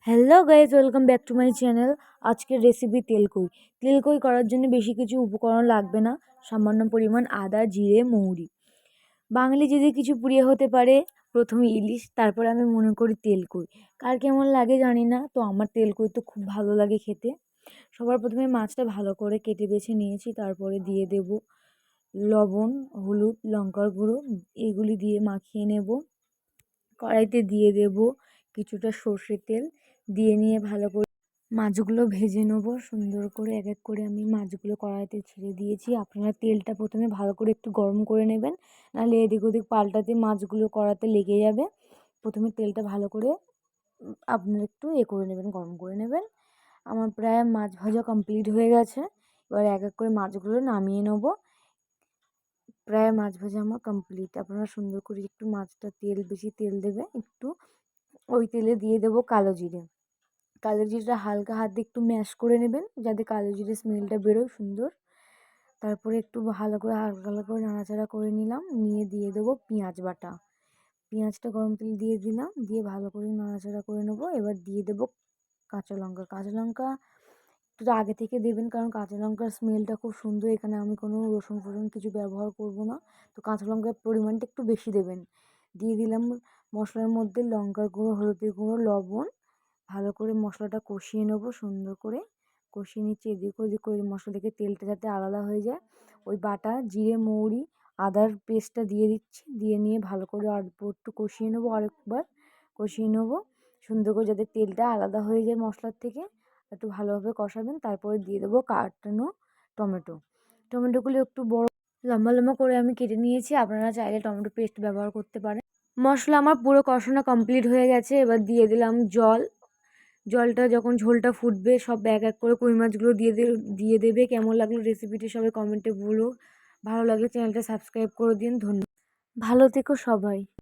Hello guys, welcome back to my channel. আজকের recipe তেলকই। তেলকই করার জন্য বেশি কিছু উপকরণ লাগবে না, সামান্য পরিমাণ আদা, জিরে, মৌরি। বাঙালি যদি কিছু প্রিয় হতে পারে, প্রথমে ইলিশ, তারপরে আমি মনে করি তেলকই। কার কেমন লাগে জানি না, তো আমার তেলকই তো খুব ভালো লাগে খেতে। সবার প্রথমে মাছটা ভালো করে কেটে বেছে নিয়েছি, তারপরে দিয়ে দেব লবণ, হলুদ, লঙ্কার গুঁড়ো, এগুলি দিয়ে মাখিয়ে নেব। কড়াইতে দিয়ে দেব কিছুটা সর্ষের তেল, দিয়ে নিয়ে ভালো করে মাছগুলো ভেজে নেবো সুন্দর করে। এক এক করে আমি মাছগুলো কড়াইতে ছেড়ে দিয়েছি। আপনারা তেলটা প্রথমে ভালো করে একটু গরম করে নেবেন, নাহলে এদিক ওদিক পাল্টাতে মাছগুলো কড়াতে লেগে যাবে। প্রথমে তেলটা ভালো করে আপনারা একটু করে নেবেন, গরম করে নেবেন। আমার প্রায় মাছ ভাজা কমপ্লিট হয়ে গেছে। এবার এক এক করে মাছগুলো নামিয়ে নেবো। প্রায় মাছ ভাজা আমার কমপ্লিট। আপনারা সুন্দর করে একটু মাছটা বেশি তেল দেবে একটু, ওই তেলে দিয়ে দেবো কালো জিরে। কালো জিরেটা হালকা হাত দিয়ে একটু ম্যাশ করে নেবেন, যাতে কালো জিরে স্মেলটা বেরোয় সুন্দর। তারপরে একটু ভালো করে হালকা হালকা করে নাড়াচাড়া করে নিলাম, নিয়ে দিয়ে দেবো পেঁয়াজ বাটা। পেঁয়াজটা গরম তেল দিয়ে দিলাম, দিয়ে ভালো করে নাড়াচাড়া করে নেবো। এবার দিয়ে দেবো কাঁচা লঙ্কা। কাঁচা লঙ্কা একটু আগে থেকে দেবেন, কারণ কাঁচা লঙ্কার স্মেলটা খুব সুন্দর। এখানে আমি কোনো রসুন ফসুন কিছু ব্যবহার করব না, তো কাঁচা লঙ্কার পরিমাণটা একটু বেশি দেবেন। দিয়ে দিলাম মশলার মধ্যে লঙ্কার গুঁড়ো, হলুদের গুঁড়ো, লবণ। ভালো করে মশলাটা কষিয়ে নেবো সুন্দর করে। কষিয়ে নিচ্ছি এদিক ওদিক করে, মশলা থেকে তেলটা যাতে আলাদা হয়ে যায়। ওই বাটা জিরে, মৌরি, আদার পেস্টটা দিয়ে দিচ্ছি, দিয়ে নিয়ে ভালো করে অল্প একটু কষিয়ে নেবো। আরেকবার কষিয়ে নেবো সুন্দর করে, যাতে তেলটা আলাদা হয়ে যায় মশলার থেকে। একটু ভালোভাবে কষাবেন। তারপরে দিয়ে দেবো কাটানো টমেটো। টমেটোগুলো একটু বড় লম্বা লম্বা করে আমি কেটে নিয়েছি, আপনারা চাইলে টমেটো পেস্ট ব্যবহার করতে পারেন। মশলা আমার পুরো কষানো কমপ্লিট হয়ে গেছে। এবার দিয়ে দিলাম জল। জলটা যখন ঝোলটা ফুটবে, সব এক এক করে কই মাছগুলো দিয়ে দেবে। কেমন লাগলো রেসিপিটি সবাই কমেন্টে বলো। ভালো লাগলে চ্যানেলটা সাবস্ক্রাইব করে দিন। ধন্যবাদ। ভালো থেকো সবাই।